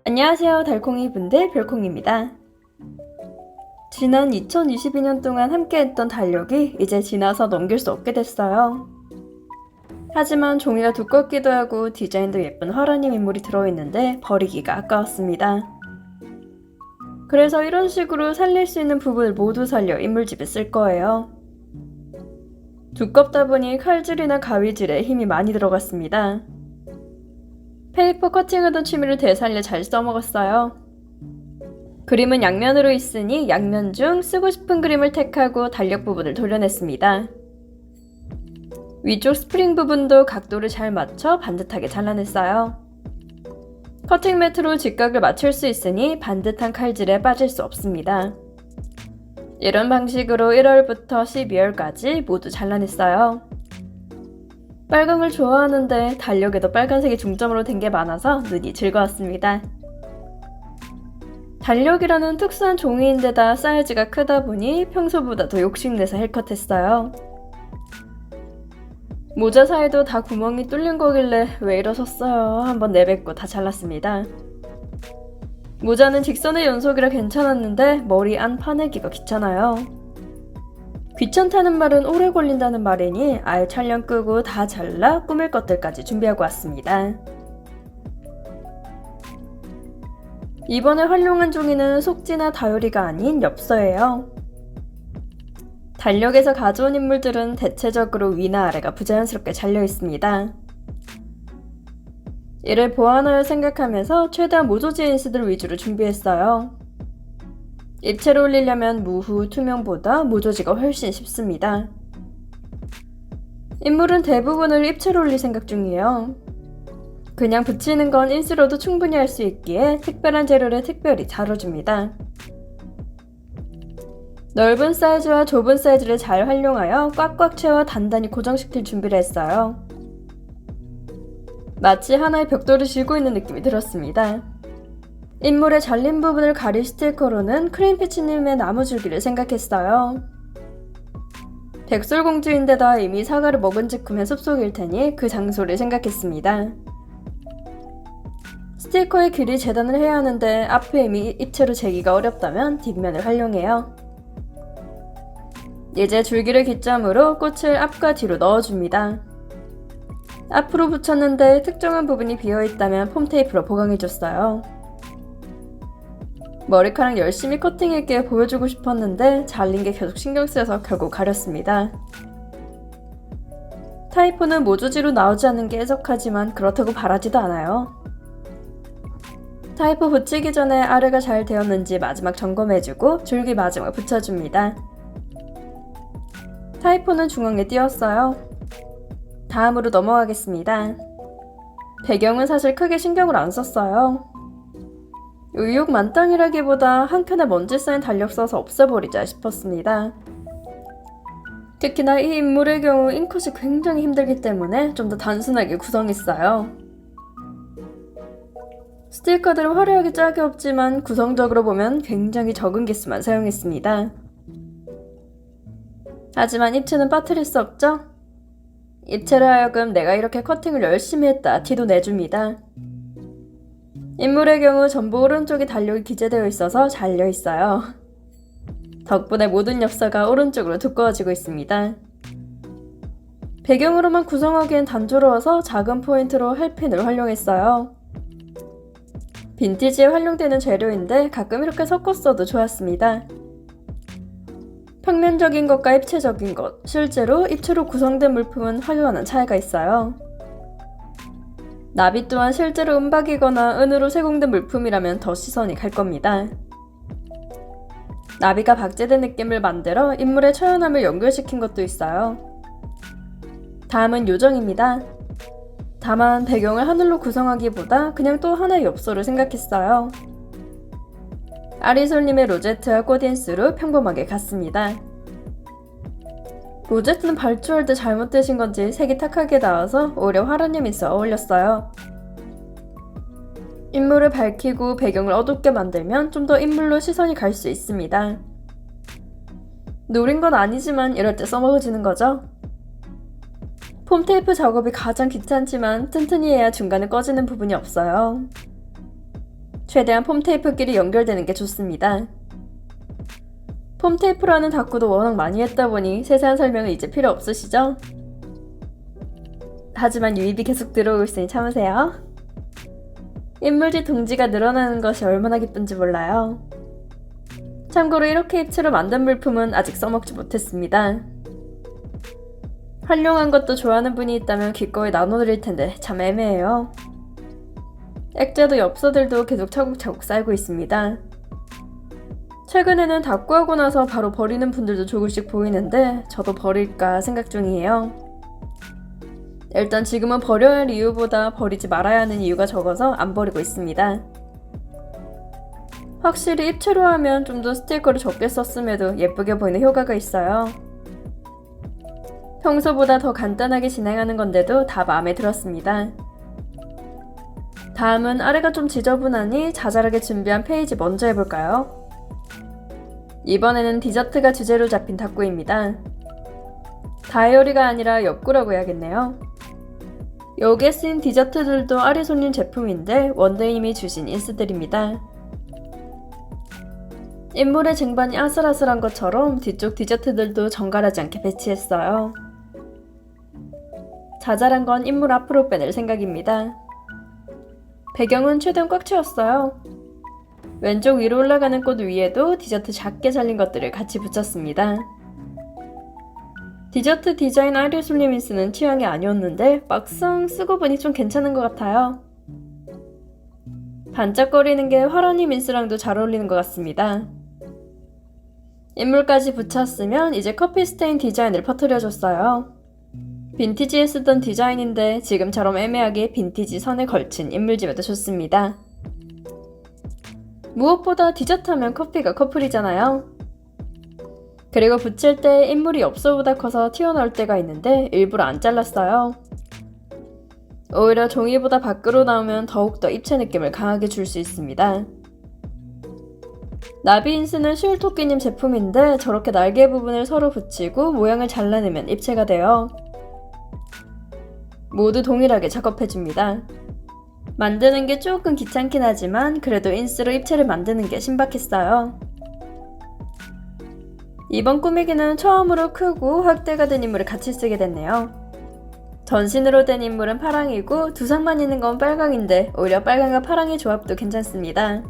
안녕하세요 달콩이 분들 별콩입니다. 지난 2022년 동안 함께했던 달력이 이제 지나서 넘길 수 없게 됐어요. 하지만 종이가 두껍기도 하고 디자인도 예쁜 화라님 인물이 들어있는데 버리기가 아까웠습니다. 그래서 이런 식으로 살릴 수 있는 부분을 모두 살려 인물집에 쓸 거예요. 두껍다 보니 칼질이나 가위질에 힘이 많이 들어갔습니다. 페이퍼 커팅하던 취미를 되살려 잘 써먹었어요. 그림은 양면으로 있으니 양면 중 쓰고 싶은 그림을 택하고 달력 부분을 도려냈습니다. 위쪽 스프링 부분도 각도를 잘 맞춰 반듯하게 잘라냈어요. 커팅 매트로 직각을 맞출 수 있으니 반듯한 칼질에 빠질 수 없습니다. 이런 방식으로 1월부터 12월까지 모두 잘라냈어요. 빨간 걸 좋아하는데 달력에도 빨간색이 중점으로 된 게 많아서 눈이 즐거웠습니다. 달력이라는 특수한 종이인데다 사이즈가 크다 보니 평소보다 더 욕심내서 헬컷했어요. 모자 사이도 다 구멍이 뚫린 거길래 왜 이러셨어요 한번 내뱉고 다 잘랐습니다. 모자는 직선의 연속이라 괜찮았는데 머리 안 파내기가 귀찮아요. 귀찮다는 말은 오래 걸린다는 말이니 아예 촬영 끄고 다 잘라 꾸밀 것들까지 준비하고 왔습니다. 이번에 활용한 종이는 속지나 다요리가 아닌 엽서예요. 달력에서 가져온 인물들은 대체적으로 위나 아래가 부자연스럽게 잘려 있습니다. 이를 보완하여 생각하면서 최대한 모조지 인스들 위주로 준비했어요. 입체로 올리려면 무후, 투명보다 모조지가 훨씬 쉽습니다. 인물은 대부분을 입체로 올릴 생각 중이에요. 그냥 붙이는 건 인스로도 충분히 할 수 있기에 특별한 재료를 특별히 다뤄줍니다. 넓은 사이즈와 좁은 사이즈를 잘 활용하여 꽉꽉 채워 단단히 고정시킬 준비를 했어요. 마치 하나의 벽돌을 쥐고 있는 느낌이 들었습니다. 인물의 잘린 부분을 가릴 스티커로는 크림피치님의 나무줄기를 생각했어요. 백설공주인데다 이미 사과를 먹은 직후면 숲속일 테니 그 장소를 생각했습니다. 스티커의 길이 재단을 해야 하는데 앞에 이미 입체로 재기가 어렵다면 뒷면을 활용해요. 이제 줄기를 기점으로 꽃을 앞과 뒤로 넣어줍니다. 앞으로 붙였는데 특정한 부분이 비어있다면 폼테이프로 보강해줬어요. 머리카락 열심히 커팅했기에 보여주고 싶었는데 잘린 게 계속 신경 쓰여서 결국 가렸습니다. 타이포는 모조지로 나오지 않는 게 애석하지만 그렇다고 바라지도 않아요. 타이포 붙이기 전에 아래가 잘 되었는지 마지막 점검해주고 줄기 마지막에 붙여줍니다. 타이포는 중앙에 띄웠어요. 다음으로 넘어가겠습니다. 배경은 사실 크게 신경을 안 썼어요. 의욕 만땅이라기보다 한켠에 먼지 쌓인 달력 써서 없애버리자 싶었습니다. 특히나 이 인물의 경우 잉컷이 굉장히 힘들기 때문에 좀 더 단순하게 구성했어요. 스티커들은 화려하게 짝이 없지만 구성적으로 보면 굉장히 적은 개수만 사용했습니다. 하지만 입체는 빠뜨릴 수 없죠? 입체로 하여금 내가 이렇게 커팅을 열심히 했다 티도 내줍니다. 인물의 경우 전부 오른쪽이 달력이 기재되어 있어서 잘려 있어요. 덕분에 모든 엽서가 오른쪽으로 두꺼워지고 있습니다. 배경으로만 구성하기엔 단조로워서 작은 포인트로 헬펜을 활용했어요. 빈티지에 활용되는 재료인데 가끔 이렇게 섞어 써도 좋았습니다. 평면적인 것과 입체적인 것, 실제로 입체로 구성된 물품은 확연한 차이가 있어요. 나비 또한 실제로 은박이거나 은으로 세공된 물품이라면 더 시선이 갈 겁니다. 나비가 박제된 느낌을 만들어 인물의 처연함을 연결시킨 것도 있어요. 다음은 요정입니다. 다만 배경을 하늘로 구성하기보다 그냥 또 하나의 엽서를 생각했어요. 아리솔님의 로제트와 꽃인수로 평범하게 갔습니다. 로제트는 발주할 때 잘못되신 건지 색이 탁하게 나와서 오히려 화라님이 써 어울렸어요. 인물을 밝히고 배경을 어둡게 만들면 좀 더 인물로 시선이 갈 수 있습니다. 노린 건 아니지만 이럴 때 써먹어지는 거죠. 폼테이프 작업이 가장 귀찮지만 튼튼히 해야 중간에 꺼지는 부분이 없어요. 최대한 폼테이프끼리 연결되는 게 좋습니다. 폼테이프라는 다꾸도 워낙 많이 했다 보니 세세한 설명은 이제 필요 없으시죠? 하지만 유입이 계속 들어오고 있으니 참으세요. 인물지 둥지가 늘어나는 것이 얼마나 기쁜지 몰라요. 참고로 이렇게 입체로 만든 물품은 아직 써먹지 못했습니다. 활용한 것도 좋아하는 분이 있다면 기꺼이 나눠드릴 텐데 참 애매해요. 액자도 엽서들도 계속 차곡차곡 쌓이고 있습니다. 최근에는 다꾸하고 나서 바로 버리는 분들도 조금씩 보이는데 저도 버릴까 생각 중이에요. 일단 지금은 버려야 할 이유보다 버리지 말아야 하는 이유가 적어서 안 버리고 있습니다. 확실히 입체로 하면 좀 더 스티커를 적게 썼음에도 예쁘게 보이는 효과가 있어요. 평소보다 더 간단하게 진행하는 건데도 다 마음에 들었습니다. 다음은 아래가 좀 지저분하니 자잘하게 준비한 페이지 먼저 해볼까요? 이번에는 디저트가 주제로 잡힌 다꾸입니다. 다이어리가 아니라 엽구라고 해야겠네요. 여기에 쓰인 디저트들도 아리손님 제품인데 원데이님이 주신 인스들입니다. 인물의 쟁반이 아슬아슬한 것처럼 뒤쪽 디저트들도 정갈하지 않게 배치했어요. 자잘한 건 인물 앞으로 빼낼 생각입니다. 배경은 최대한 꽉 채웠어요. 왼쪽 위로 올라가는 꽃 위에도 디저트 작게 잘린 것들을 같이 붙였습니다. 디저트 디자인 아리솔리민스는 취향이 아니었는데 막상 쓰고 보니 좀 괜찮은 것 같아요. 반짝거리는 게 화라니 민스랑도 잘 어울리는 것 같습니다. 인물까지 붙였으면 이제 커피 스테인 디자인을 퍼뜨려줬어요. 빈티지에 쓰던 디자인인데 지금처럼 애매하게 빈티지 선에 걸친 인물집에도 좋습니다. 무엇보다 디저트 하면 커피가 커플이잖아요. 그리고 붙일 때 인물이 엽서보다 커서 튀어나올 때가 있는데 일부러 안 잘랐어요. 오히려 종이보다 밖으로 나오면 더욱더 입체 느낌을 강하게 줄 수 있습니다. 나비인스는 슈일토끼님 제품인데 저렇게 날개 부분을 서로 붙이고 모양을 잘라내면 입체가 돼요. 모두 동일하게 작업해줍니다. 만드는 게 조금 귀찮긴 하지만 그래도 인스로 입체를 만드는 게 신박했어요. 이번 꾸미기는 처음으로 크고 확대가 된 인물을 같이 쓰게 됐네요. 전신으로 된 인물은 파랑이고 두상만 있는 건 빨강인데 오히려 빨강과 파랑의 조합도 괜찮습니다.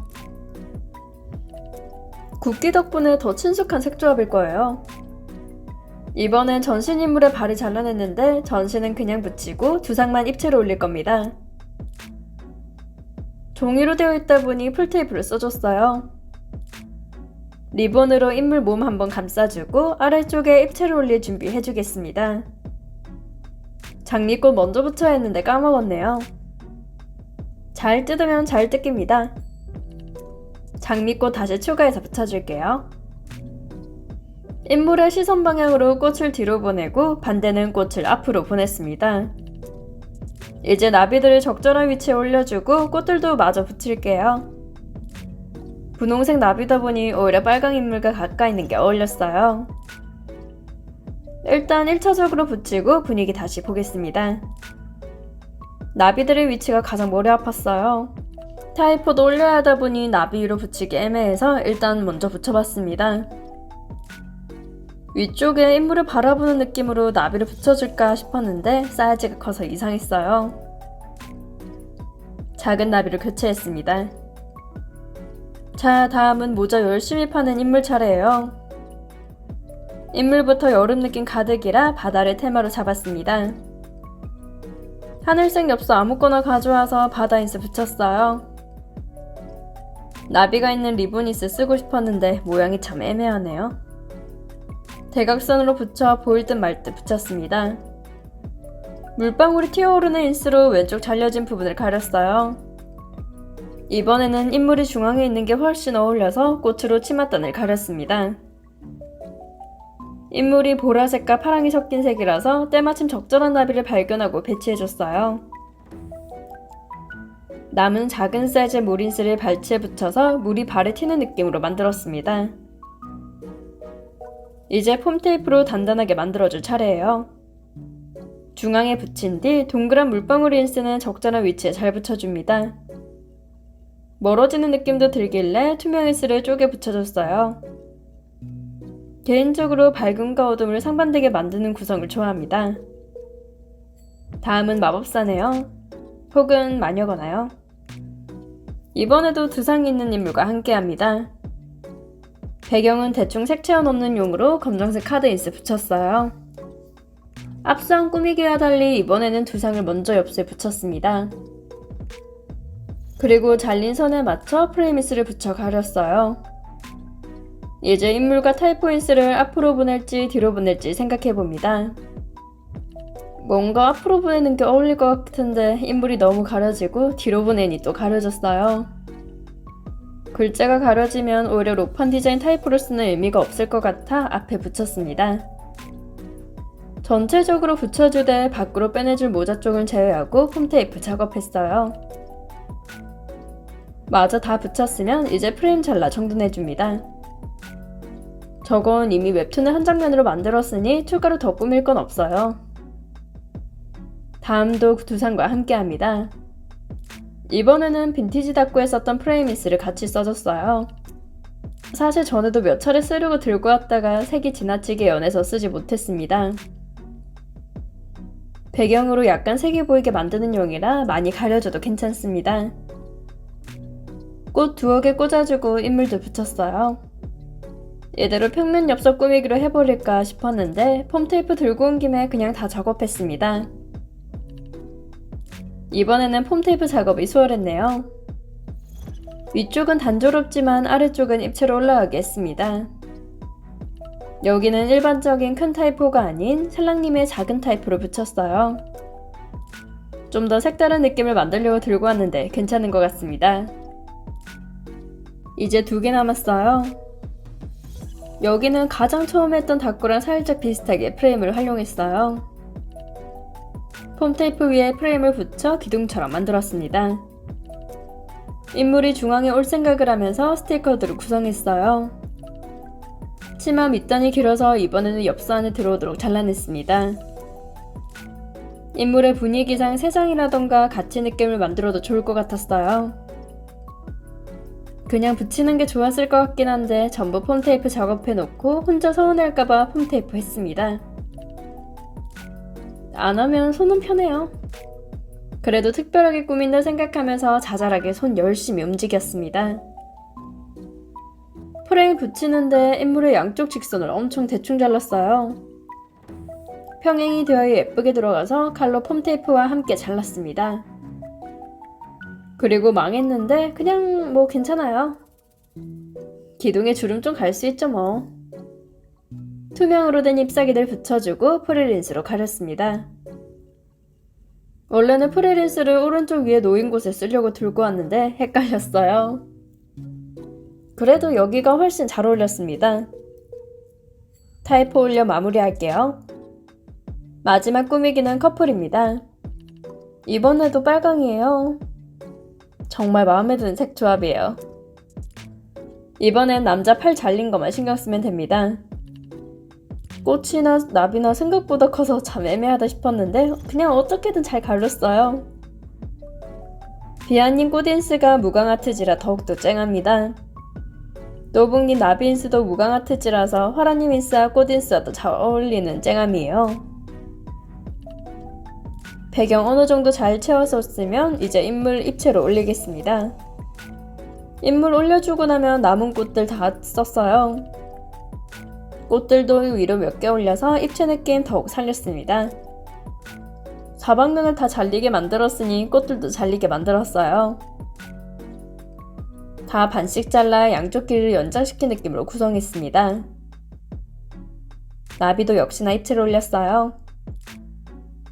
굵기 덕분에 더 친숙한 색조합일 거예요. 이번엔 전신 인물의 발이 잘라냈는데 전신은 그냥 붙이고 두상만 입체로 올릴 겁니다. 종이로 되어 있다 보니 풀테이프를 써줬어요. 리본으로 인물 몸 한번 감싸주고 아래쪽에 입체를 올릴 준비 해주겠습니다. 장미꽃 먼저 붙여야 했는데 까먹었네요. 잘 뜯으면 잘 뜯깁니다. 장미꽃 다시 추가해서 붙여줄게요. 인물의 시선 방향으로 꽃을 뒤로 보내고 반대는 꽃을 앞으로 보냈습니다. 이제 나비들을 적절한 위치에 올려주고 꽃들도 마저 붙일게요. 분홍색 나비다 보니 오히려 빨강 인물과 가까이 있는 게 어울렸어요. 일단 1차적으로 붙이고 분위기 다시 보겠습니다. 나비들의 위치가 가장 머리 아팠어요. 타이포도 올려야 하다 보니 나비 위로 붙이기 애매해서 일단 먼저 붙여봤습니다. 위쪽에 인물을 바라보는 느낌으로 나비를 붙여줄까 싶었는데 사이즈가 커서 이상했어요. 작은 나비를 교체했습니다. 자, 다음은 모자 열심히 파는 인물 차례예요. 인물부터 여름 느낌 가득이라 바다를 테마로 잡았습니다. 하늘색 엽서 아무거나 가져와서 바다 인스 붙였어요. 나비가 있는 리보니스 쓰고 싶었는데 모양이 참 애매하네요. 대각선으로 붙여 보일 듯 말 듯 붙였습니다. 물방울이 튀어오르는 인스로 왼쪽 잘려진 부분을 가렸어요. 이번에는 인물이 중앙에 있는 게 훨씬 어울려서 꽃으로 치맛단을 가렸습니다. 인물이 보라색과 파랑이 섞인 색이라서 때마침 적절한 나비를 발견하고 배치해줬어요. 남은 작은 사이즈의 물인스를 발치에 붙여서 물이 발에 튀는 느낌으로 만들었습니다. 이제 폼테이프로 단단하게 만들어줄 차례예요. 중앙에 붙인 뒤 동그란 물방울 인스는 적절한 위치에 잘 붙여줍니다. 멀어지는 느낌도 들길래 투명 인스를 쪼개 붙여줬어요. 개인적으로 밝음과 어둠을 상반되게 만드는 구성을 좋아합니다. 다음은 마법사네요. 혹은 마녀거나요. 이번에도 두상이 있는 인물과 함께합니다. 배경은 대충 색채어 놓는 용으로 검정색 카드 인스 붙였어요. 앞선 꾸미기와 달리 이번에는 두상을 먼저 엽서에 붙였습니다. 그리고 잘린 선에 맞춰 프레임 인스를 붙여 가렸어요. 이제 인물과 타이포 인스를 앞으로 보낼지 뒤로 보낼지 생각해봅니다. 뭔가 앞으로 보내는 게 어울릴 것 같은데 인물이 너무 가려지고 뒤로 보내니 또 가려졌어요. 글자가 가려지면 오히려 로판 디자인 타이포를 쓰는 의미가 없을 것 같아 앞에 붙였습니다. 전체적으로 붙여주되 밖으로 빼내줄 모자 쪽을 제외하고 폼테이프 작업했어요. 마저 다 붙였으면 이제 프레임 잘라 정돈해줍니다. 저건 이미 웹툰의 한 장면으로 만들었으니 추가로 더 꾸밀 건 없어요. 다음도 두상과 함께합니다. 이번에는 빈티지 닦고에 썼던 프레임 인스를 같이 써줬어요. 사실 전에도 몇 차례 쓰려고 들고 왔다가 색이 지나치게 연해서 쓰지 못했습니다. 배경으로 약간 색이 보이게 만드는 용이라 많이 가려줘도 괜찮습니다. 꽃 두어 개 꽂아주고 인물도 붙였어요. 이대로 평면 엽서 꾸미기로 해버릴까 싶었는데 폼테이프 들고 온 김에 그냥 다 작업했습니다. 이번에는 폼테이프 작업이 수월했네요. 위쪽은 단조롭지만 아래쪽은 입체로 올라가게 했습니다. 여기는 일반적인 큰 타이포가 아닌 찰랑님의 작은 타이포를 붙였어요. 좀 더 색다른 느낌을 만들려고 들고 왔는데 괜찮은 것 같습니다. 이제 2개 남았어요. 여기는 가장 처음 했던 닭구랑 살짝 비슷하게 프레임을 활용했어요. 폼테이프 위에 프레임을 붙여 기둥처럼 만들었습니다. 인물이 중앙에 올 생각을 하면서 스티커들을 구성했어요. 치마 밑단이 길어서 이번에는 엽서 안에 들어오도록 잘라냈습니다. 인물의 분위기상 세상이라던가 가치 느낌을 만들어도 좋을 것 같았어요. 그냥 붙이는 게 좋았을 것 같긴 한데 전부 폼테이프 작업해놓고 혼자 서운할까봐 폼테이프 했습니다. 안 하면 손은 편해요. 그래도 특별하게 꾸민다 생각하면서 자잘하게 손 열심히 움직였습니다. 프레임 붙이는데 인물의 양쪽 직선을 엄청 대충 잘랐어요. 평행이 되어 예쁘게 들어가서 칼로 폼테이프와 함께 잘랐습니다. 그리고 망했는데 그냥 뭐 괜찮아요. 기둥에 주름 좀 갈 수 있죠 뭐. 투명으로 된 잎사귀들 붙여주고 프릴린스로 가렸습니다. 원래는 프릴린스를 오른쪽 위에 놓인 곳에 쓰려고 들고 왔는데 헷갈렸어요. 그래도 여기가 훨씬 잘 어울렸습니다. 타이포 올려 마무리할게요. 마지막 꾸미기는 커플입니다. 이번에도 빨강이에요. 정말 마음에 드는 색 조합이에요. 이번엔 남자 팔 잘린 것만 신경 쓰면 됩니다. 꽃이나 나비나 생각보다 커서 참 애매하다 싶었는데 그냥 어떻게든 잘 갈렸어요. 비아님 꽃인스가 무광아트지라 더욱더 쨍합니다. 노북님 나비인스도 무광아트지라서 화라님 인스와 꽃인스와도 잘 어울리는 쨍함이에요. 배경 어느정도 잘 채워서 쓰면 이제 인물 입체로 올리겠습니다. 인물 올려주고 나면 남은 꽃들 다 썼어요. 꽃들도 위로 몇 개 올려서 입체 느낌 더욱 살렸습니다. 사방면을 다 잘리게 만들었으니 꽃들도 잘리게 만들었어요. 다 반씩 잘라 양쪽 길이를 연장시킨 느낌으로 구성했습니다. 나비도 역시나 입체를 올렸어요.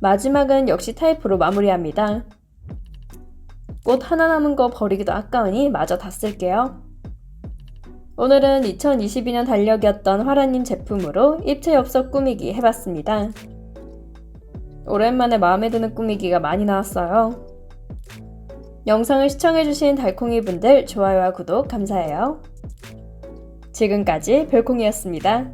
마지막은 역시 타이프로 마무리합니다. 꽃 하나 남은 거 버리기도 아까우니 마저 다 쓸게요. 오늘은 2022년 달력이었던 화라님 제품으로 입체 엽서 꾸미기 해봤습니다. 오랜만에 마음에 드는 꾸미기가 많이 나왔어요. 영상을 시청해주신 달콩이 분들 좋아요와 구독 감사해요. 지금까지 별콩이었습니다.